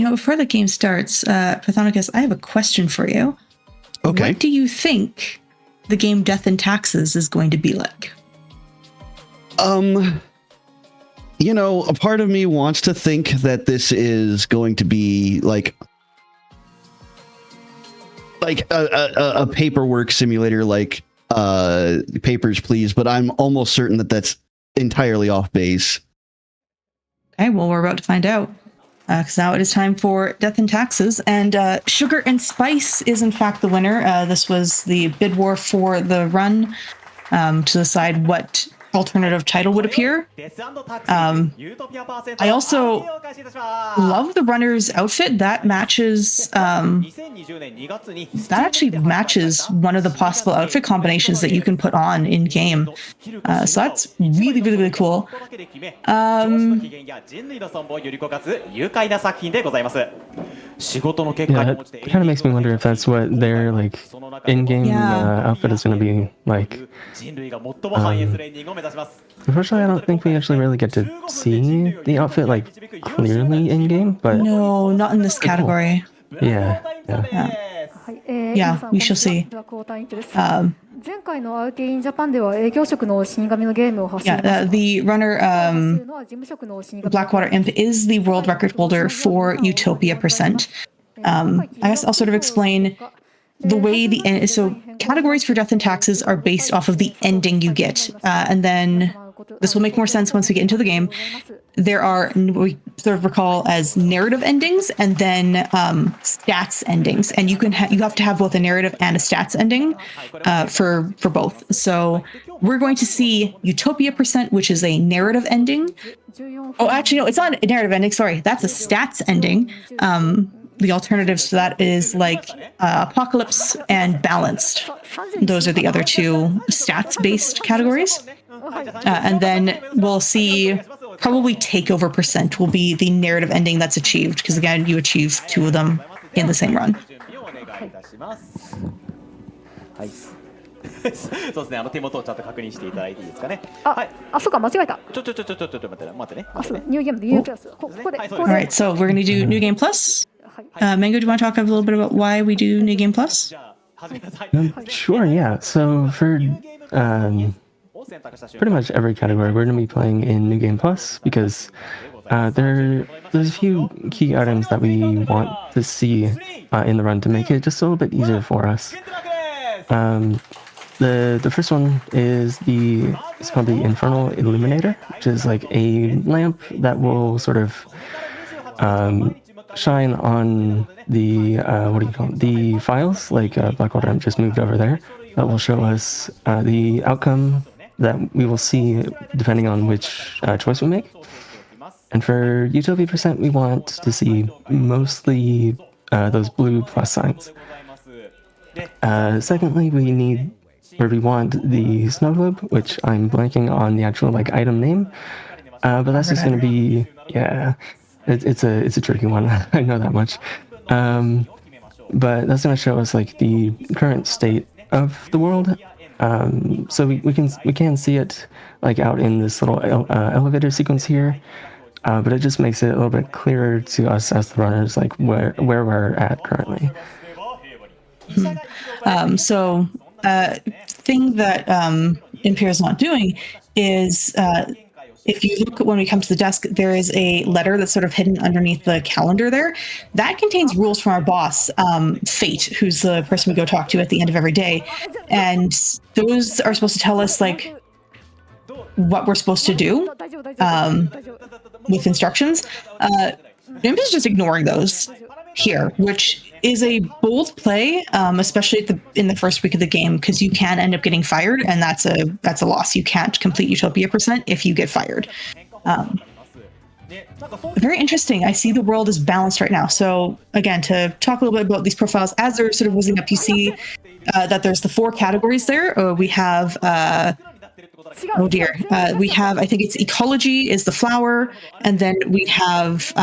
before the game starts, Pathonicus, I have a question for you. Okay. What do you think the game Death and Taxes is going to be like? A part of me wants to think that this is going to be like a paperwork simulator, like Papers, Please, but I'm almost certain that that's entirely off base. Okay, well, we're about to find out. Because now it is time for Death and Taxes, and Sugar and Spice is in fact the winner. This was the bid war for the run to decide what alternative title would appear. I also love the runner's outfit. That matches that actually matches one of the possible outfit combinations that you can put on in game. So that's really, really, really cool. Yeah, it kind of makes me wonder if that's what their like in-game outfit is going to be like. Unfortunately, I don't think we actually really get to see the outfit like clearly in-game, but no, not in this category. Yeah, we shall see. The runner, Blackwaterimp, is the world record holder for Utopia percent. I guess I'll sort of explain the way so categories for Death and Taxes are based off of the ending you get, and then this will make more sense once we get into the game. There are what we sort of recall as narrative endings, and then stats endings, and you have to have both a narrative and a stats ending for both. So we're going to see Utopia percent, which is a narrative ending. Oh, actually, no, it's not a narrative ending. Sorry, that's a stats ending. The alternatives to that is like Apocalypse and Balanced. Those are the other two stats-based categories. And then we'll see probably Takeover percent will be the narrative ending that's achieved, because again, you achieve two of them in the same run. Alright, so we're going to do New Game Plus. Mango, do you want to talk a little bit about why we do New Game Plus? Sure, yeah. So for pretty much every category, we're going to be playing in New Game Plus because there's a few key items that we want to see in the run to make it just a little bit easier for us. The first one is it's called the Infernal Illuminator, which is like a lamp that will sort of shine on the the files, like Blackwaterimp just moved over there. That will show us the outcome that we will see depending on which choice we make. And for Utopia percent, we want to see mostly those blue plus signs. Secondly, we want the snow globe, which I'm blanking on the actual like item name, but that's just going to be it's a tricky one. I know that much. But that's going to show us like the current state of the world. So we can see it like out in this little elevator sequence here. But it just makes it a little bit clearer to us as the runners, like where we're at currently. Thing that Imperial's not doing is if you look when we come to the desk, there is a letter that's sort of hidden underneath the calendar there. That contains rules from our boss, Fate, who's the person we go talk to at the end of every day. And those are supposed to tell us like what we're supposed to do with instructions. Nimp is just ignoring those here, which is a bold play, especially in the first week of the game, because you can end up getting fired, and that's a loss. You can't complete Utopia percent if you get fired. Very interesting. I see the world is balanced right now. So again, to talk a little bit about these profiles, as they're sort of whizzing up, you see that there's the 4 categories there. We have we have, I think it's ecology is the flower, and then we have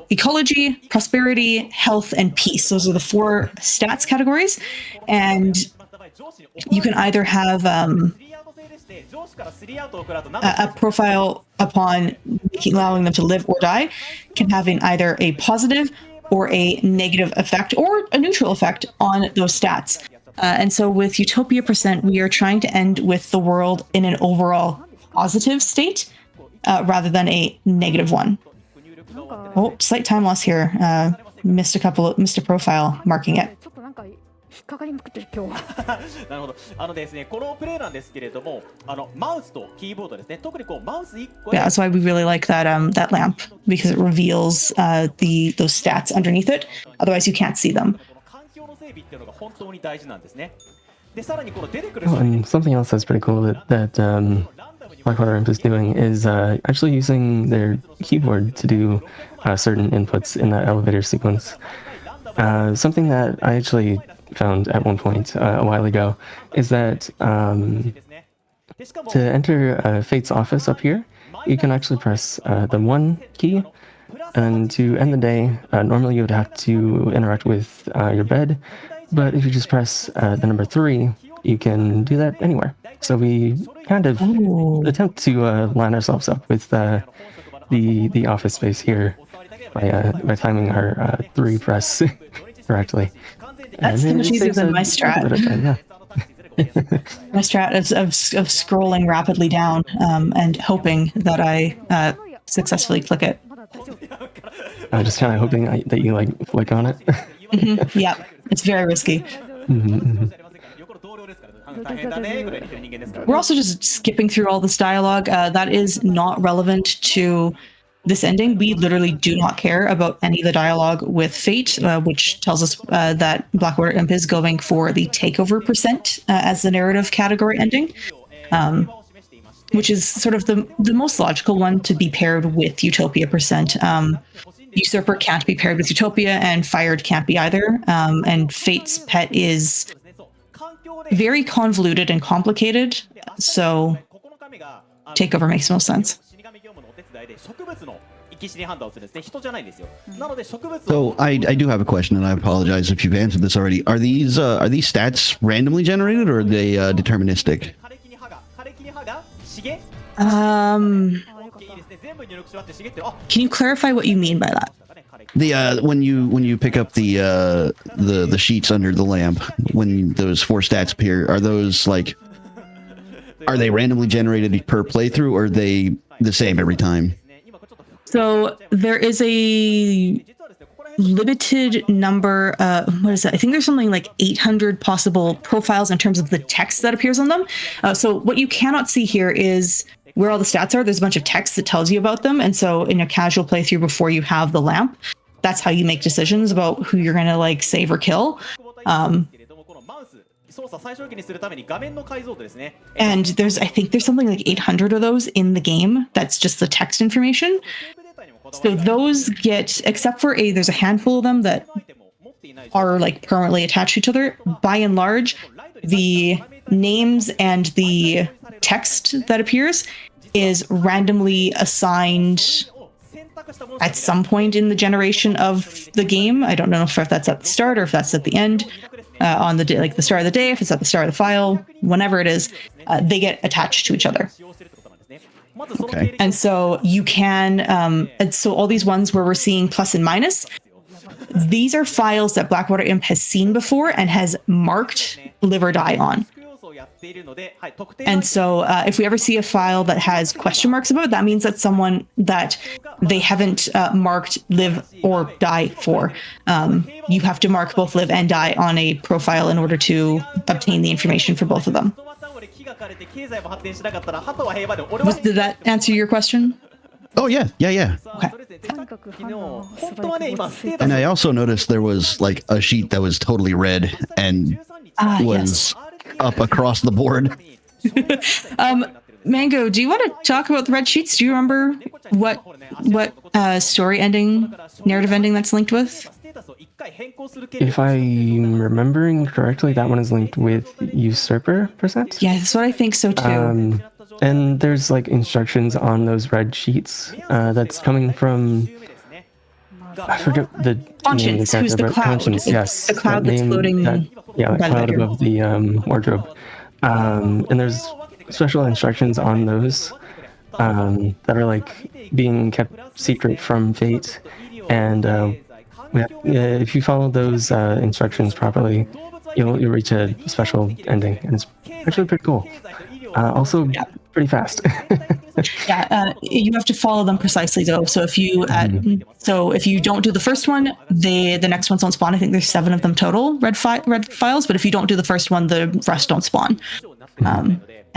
ecology, prosperity, health, and peace. Those are the 4 stats categories. And you can either have A profile upon allowing them to live or die can have either a positive or a negative effect or a neutral effect on those stats. And so with Utopia %, we are trying to end with the world in an overall positive state rather than a negative one. Oh, slight time loss here. Missed a profile marking it. 引っかかりまくってる今日。なるほど。ですね、このプレイなんですけれども、マウスとキーボードですね。特にこうマウス1個。Yeah, that's why we really like that that lamp because it reveals those stats underneath it. Otherwise, you can't see them. 環境の整備っていうのが本当に大事なんですね。で、さらにこの出てくる。And something else that's pretty cool that Blackwaterimp is doing is actually using their keyboard to do certain inputs in that elevator sequence. Something that I actually found at one point a while ago is that to enter Fate's office up here, you can actually press the 1 key, and to end the day, normally you would have to interact with your bed, but if you just press the number 3, you can do that anywhere. So we kind of attempt to line ourselves up with the office space here by timing our 3 press correctly. That's so much easier than my strat. My strat of scrolling rapidly down and hoping that I successfully click it. Just kind of hoping that you like flick on it. Yeah, it's very risky. We're also just skipping through all this dialogue. That is not relevant to this ending. We literally do not care about any of the dialogue with Fate, which tells us that Blackwaterimp is going for the takeover % as the narrative category ending, which is sort of the most logical one to be paired with Utopia %. Usurper can't be paired with Utopia, and Fired can't be either. And Fate's pet is very convoluted and complicated, so takeover makes no sense. So I do have a question, and I apologize if you've answered this already. Are these stats randomly generated, or are they deterministic? Can you clarify what you mean by that? The when you pick up the sheets under the lamp, when those 4 stats appear, are those like, are they randomly generated per playthrough, or are they the same every time? So there is a limited number. What is that? I think there's something like 800 possible profiles in terms of the text that appears on them. So what you cannot see here is where all the stats are. There's a bunch of text that tells you about them. And so in a casual playthrough before you have the lamp, that's how you make decisions about who you're going to like save or kill. And I think there's something like 800 of those in the game. That's just the text information. So those get, except for there's a handful of them that are like permanently attached to each other. By and large, the names and the text that appears is randomly assigned at some point in the generation of the game. I don't know if that's at the start or if that's at the end. On the day, like the start of the day, if it's at the start of the file, whenever it is, they get attached to each other. Okay. And so you can, and so all these ones where we're seeing plus and minus, these are files that Blackwaterimp has seen before and has marked live or die on. And so if we ever see a file that has question marks above it, that means that's someone that they haven't marked live or die for. You have to mark both live and die on a profile in order to obtain the information for both of them. Did that answer your question? Oh yeah. Okay. And I also noticed there was like a sheet that was totally red and was up across the board. Mango, do you want to talk about the red sheets? Do you remember what story ending, narrative ending that's linked with? If I'm remembering correctly, that one is linked with Usurper %. Yeah, that's what I think so too. And there's like instructions on those red sheets that's coming from, I forget the name of the Conscience, who's character, the but cloud. Conscience, yes. The cloud that's floating. The cloud bedroom. above the wardrobe. And there's special instructions on those that are like being kept secret from Fate, and if you follow those instructions properly, you'll reach a special ending, and it's actually pretty cool. Also, pretty fast. You have to follow them precisely though. So if you if you don't do the first one, the next ones don't spawn. I think there's 7 of them total, red files. But if you don't do the first one, the rest don't spawn.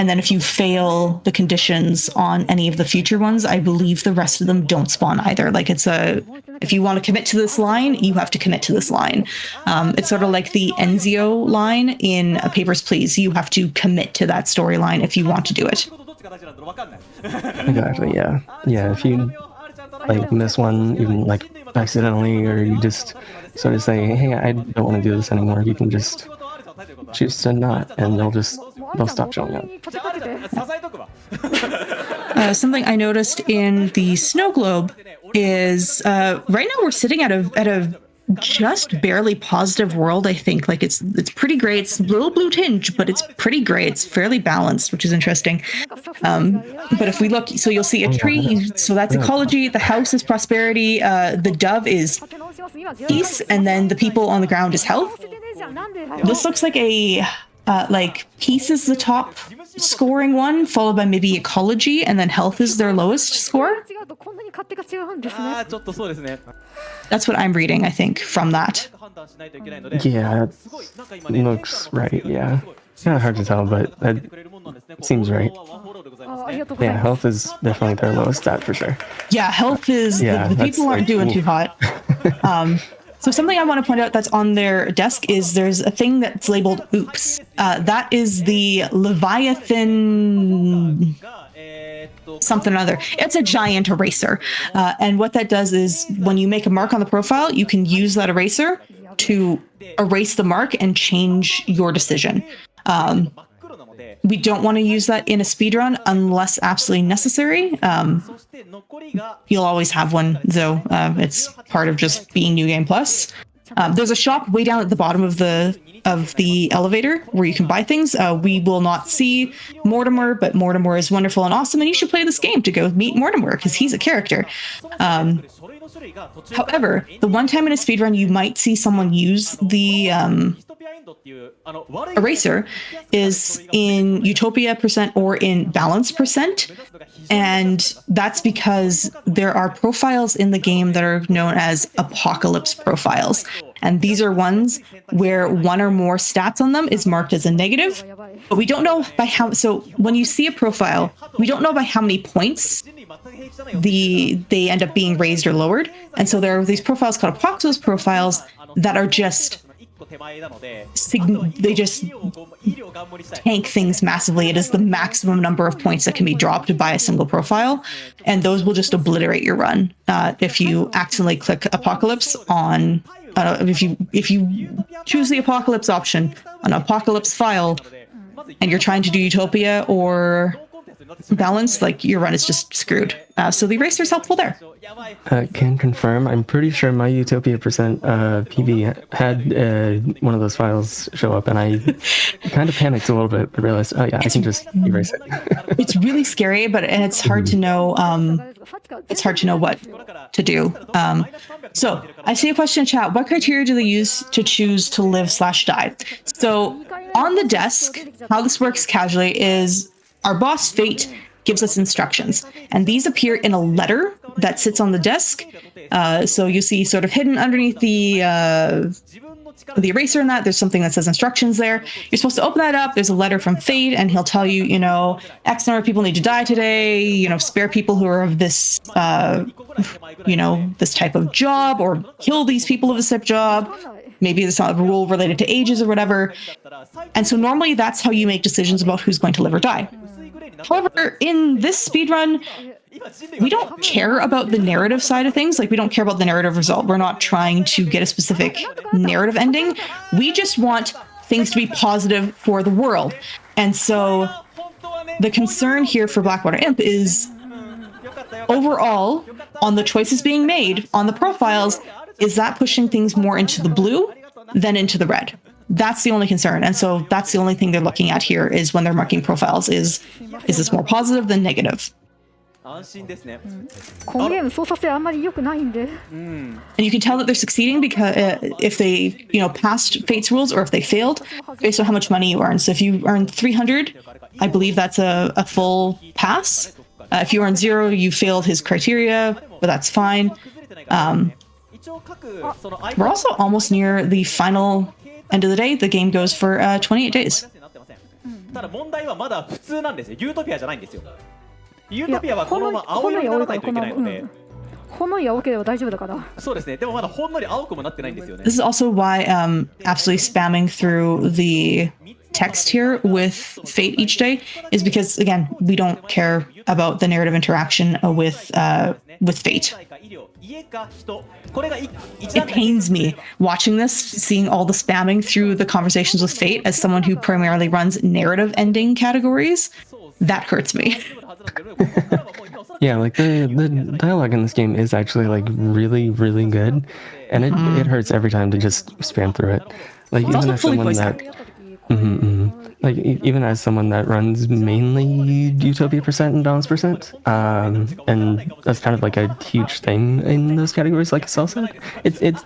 And then if you fail the conditions on any of the future ones, I believe the rest of them don't spawn either. Like if you want to commit to this line, you have to commit to this line. It's sort of like the Enzio line in Papers, Please. You have to commit to that storyline if you want to do it. Exactly. Yeah. Yeah. If you like miss one, even like accidentally, or you just sort of say, "Hey, I don't want to do this anymore," you can just choose to not, and they'll stop showing up. Something I noticed in the snow globe is right now we're sitting at a just barely positive world. I think like it's pretty great. It's a little blue tinge, but it's pretty great. It's fairly balanced, which is interesting. But if we look, so you'll see a tree. So that's ecology. The house is prosperity. The dove is peace, and then the people on the ground is health. This looks like a like peace is the top scoring one, followed by maybe ecology, and then health is their lowest score. That's what I'm reading, I think, from that. Yeah, it looks right. Yeah, it's kind of hard to tell, but that seems right. Yeah, health is definitely their lowest stat for sure. Yeah, health is the people aren't doing too hot. So something I want to point out that's on their desk is there's a thing that's labeled oops. That is the Leviathan something or other. It's a giant eraser. And what that does is when you make a mark on the profile, you can use that eraser to erase the mark and change your decision. We don't want to use that in a speedrun unless absolutely necessary. You'll always have one, though. It's part of just being New Game Plus. There's a shop way down at the bottom of the elevator where you can buy things. We will not see Mortimer, but Mortimer is wonderful and awesome, and you should play this game to go meet Mortimer because he's a character. However, the one time in a speedrun you might see someone use the eraser is in Utopia % or in balance %. And that's because there are profiles in the game that are known as apocalypse profiles. And these are ones where one or more stats on them is marked as a negative, but we don't know by how. So when you see a profile, we don't know by how many points they end up being raised or lowered. And so there are these profiles called apocalypse profiles that are just they just tank things massively. It is the maximum number of points that can be dropped by a single profile, and those will just obliterate your run if you accidentally click apocalypse on if you choose the apocalypse option on apocalypse file and you're trying to do Utopia or balance, like your run is just screwed. So the eraser is helpful there. Can confirm. I'm pretty sure my Utopia % PB had one of those files show up, and I kind of panicked a little bit, but realized, oh yeah, I can just erase it. It's really scary, and it's hard to know. It's hard to know what to do. So I see a question in chat. What criteria do they use to choose to live/die? So on the desk, how this works casually is our boss Fate gives us instructions, and these appear in a letter that sits on the desk. So you see sort of hidden underneath the eraser in that, there's something that says instructions there. You're supposed to open that up. There's a letter from Fate, and he'll tell you, X number of people need to die today, spare people who are of this, this type of job, or kill these people of this type of job. Maybe it's not a rule related to ages or whatever. And so normally that's how you make decisions about who's going to live or die. However, in this speedrun, we don't care about the narrative side of things. Like, we don't care about the narrative result. We're not trying to get a specific narrative ending. We just want things to be positive for the world. And so the concern here for Blackwaterimp is overall, on the choices being made on the profiles, is that pushing things more into the blue than into the red? That's the only concern. And so that's the only thing they're looking at here is when they're marking profiles is this more positive than negative? 安心ですね。このゲーム操作性あんまり良くないんで。 And you can tell that they're succeeding because if they, passed Fate's rules or if they failed based on how much money you earn. So if you earn 300, I believe that's a full pass. If you earn 0, you failed his criteria, but that's fine. We're also almost near the final end of the day. The game goes for 28 days. ただ問題はまだ普通なんですよ。ユートピアじゃないんですよ。ユートピアはこのまま青色にならないといけないので。ほんのり青ければ大丈夫だから。そうですね。でもまだほんのり青くもなってないんですよね。This is also why absolutely spamming through the text here with Fate each day is because, again, we don't care about the narrative interaction with Fate. It pains me watching this, seeing all the spamming through the conversations with Fate as someone who primarily runs narrative ending categories. That hurts me. Yeah, like the dialogue in this game is actually like really, really good, and it hurts every time to just spam through it. Like It's even also as fully someone voice that, like even as someone that runs mainly Utopia percent and balance percent, and that's kind of like a huge thing in those categories. Like Cell said, it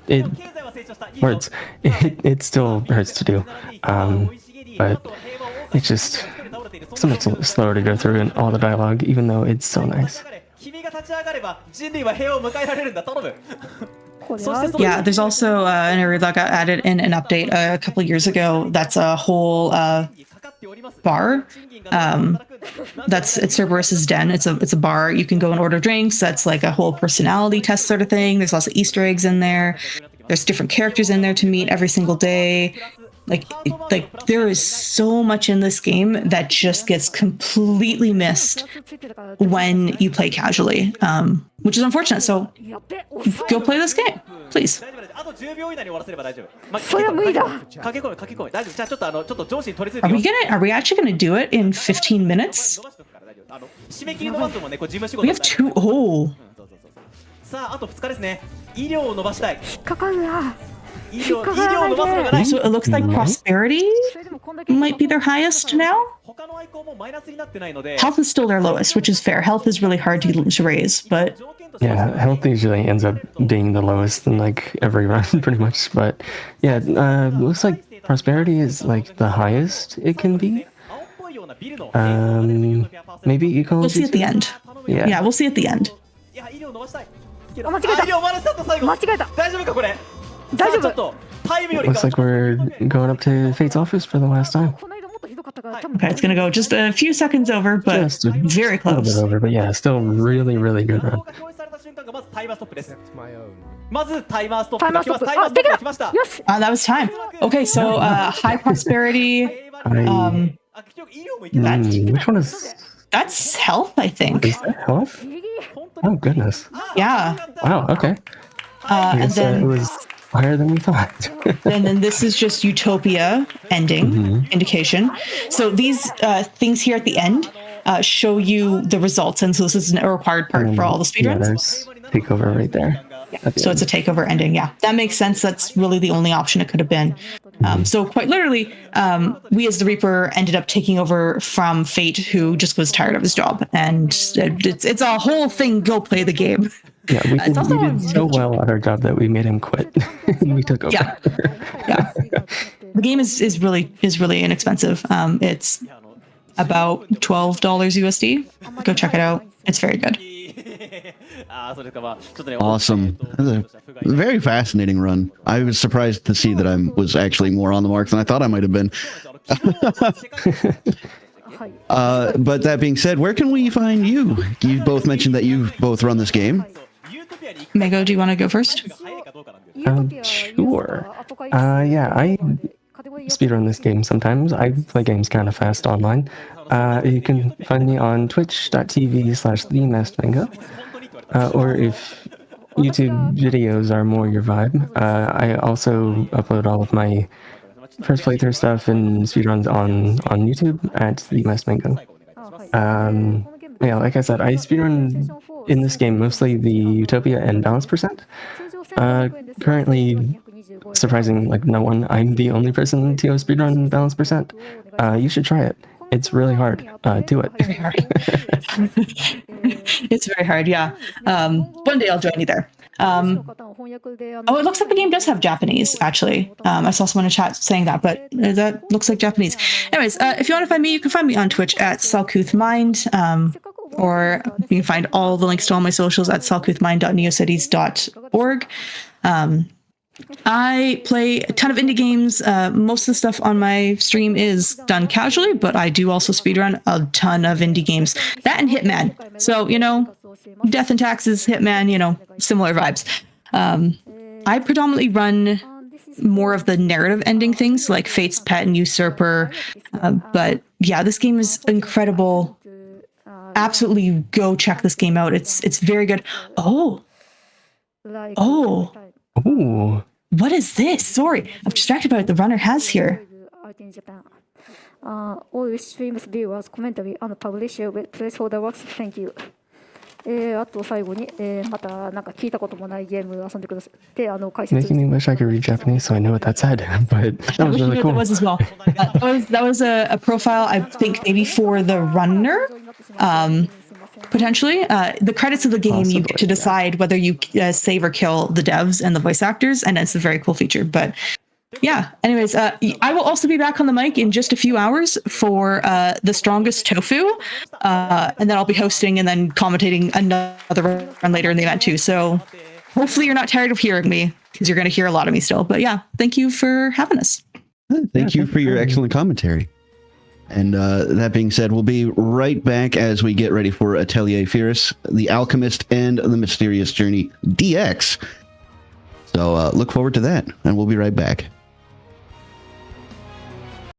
hurts. It still hurts to do, but it's just somewhat slower to go through and all the dialogue, even though it's so nice. Yeah, there's also an area that got added in an update a couple years ago. That's a whole bar. That's at Cerberus's Den. It's a bar. You can go and order drinks. That's like a whole personality test sort of thing. There's lots of Easter eggs in there. There's different characters in there to meet every single day. Like there is so much in this game that just gets completely missed when you play casually, which is unfortunate. So go play this game, please. Are we actually gonna do it in 15 minutes? We have 2. Oh. さあ、あと2日ですね。医療を伸ばしたい。引っかかるな。 医療を伸ばすのがない。 So it looks like prosperity might be their highest now. 他のアイコンもマイナスになってないので。 Health is still their lowest, which is fair. Health is really hard to raise, but Yeah, health usually ends up being the lowest in like every run, pretty much. But yeah, looks like prosperity is like the highest it can be. Maybe ecology. we'll see at the end. Yeah, we'll see at the end. いや、医療を伸ばしたい。あ、間違えた。医療まだスタート最後。間違えた。大丈夫かこれ。大丈夫。ちょっとタイムより Looks like we're going up to Fate's office for the last time. この間もっとひどかったから多分。 Okay, it's gonna go just a few seconds over, but Just a very little bit close. over, but yeah, still really, really good run. 表示された瞬間がまずタイマーストップです。まずタイマーストップが来ます。タイマーストップ。タイマーストップが来ました。よし。 That was time. Okay, so high prosperity. Which one is That's health, I think. that? Health? Oh goodness! Yeah. Wow. Okay. And Yes, it then was higher than we thought. and then this is just Utopia ending indication. So these things here at the end show you the results, and so this is a required part for all the Yeah, speedruns. there's takeover right there. At the So end. it's a takeover ending. Yeah, that makes sense. That's really the only option it could have been. So quite literally, we as the Reaper ended up taking over from Fate, who just was tired of his job, and it's a whole thing. Go play the game. Yeah, we It's also did so well at our job that we made him quit. We took over. Yeah, yeah. The game is really inexpensive. It's about $12 USD. Go check it out. It's very good. Awesome. That was a very fascinating run. I was surprised to see that I was actually more on the mark than I thought I might have been. But that being said, where can we find you? You both mentioned that you both run this game. Mango, do you want to go first? Sure. Yeah, I speedrun this game sometimes. I play games kind of fast online. You can find me on twitch.tv/TheeMaskedMango. Or if YouTube videos are more your vibe, I also upload all of my first playthrough stuff and speedruns on YouTube at TheeMaskedMango. Yeah, like I said, I speedrun in this game mostly the Utopia and balance percent. Currently, surprising like no one. I'm the only person in TO speedrun balance percent. You should try it. It's really hard. Do it. Very hard. It's very hard, yeah. One day I'll join you there. Oh, it looks like the game does have Japanese, actually. I saw someone in chat saying that, but that looks like Japanese. Anyways, if you want to find me, you can find me on Twitch at selcouthmind, or you can find all the links to all my socials at selcouthmind.neocities.org. I play a ton of indie games. Most of the stuff on my stream is done casually, but I do also speedrun a ton of indie games. That and Hitman. So, you know, Death and Taxes, Hitman, you know, similar vibes. I predominantly run more of the narrative ending things like Fate's Pet and Usurper. But yeah, this game is incredible. Absolutely go check this game out. It's very good. Oh. Ooh. What is this? Sorry, I'm distracted by what the runner has here. All Restreams viewers commentary on the publisher with placeholder works. Thank you. あと最後に、またなんか聞いたこともないゲーム遊んでくださって解説。Making me wish I could read Japanese so I know what that said, but that was really cool. That was as well. That was a profile, I think maybe for the runner. Potentially, the credits of the game, you get to decide whether you save or kill the devs and the voice actors, and it's a very cool feature. But yeah, anyways, I will also be back on the mic in just a few hours for The Strongest Tofu, and then I'll be hosting and then commentating another run later in the event too. So hopefully you're not tired of hearing me, because you're going to hear a lot of me still. But yeah, thank you for having us. Thank you for your excellent commentary. And that being said, we'll be right back as we get ready for Atelier Fierce, The Alchemist, and The Mysterious Journey DX. So look forward to that, and we'll be right back.